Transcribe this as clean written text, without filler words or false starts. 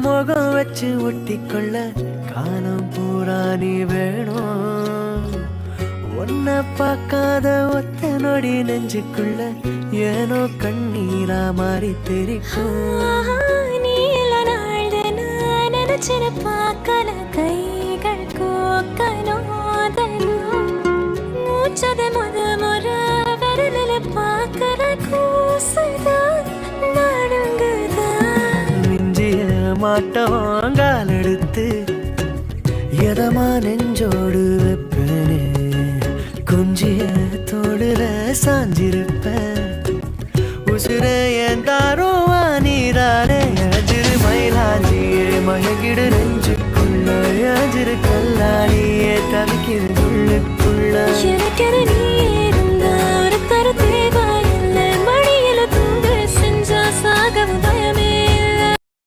முகம் வச்சு ஒட்டிக்கொள்ள காலம் பூரா நீ வேணும். உன்னை பார்க்காத ஒத்த நொடி நெஞ்சுக்குள்ள ஏனோ கண்ணீரா மாறி தெரிக்கும். பார்க்கல கைகள் கோக்கனோதனும் மூச்சத முறை விரலில் பார்க்கற கூசுதான் நடுங்குதான். மிஞ்சிய மாட்டோங்கால் எடுத்து எதமா நெஞ்சோடு வைப்பேனே. குஞ்சிய தோடுல சாஞ்சிருப்பேன். உசுர என் தாரோ நீரானே அஜிரு மயிலாஞ்சியே மயங்கிடு நெஞ்சுக்குள்ள அஜிரு கல்லாடியே தவிக்கிற உள்ளுக்குள்ள. எனக்கு நீ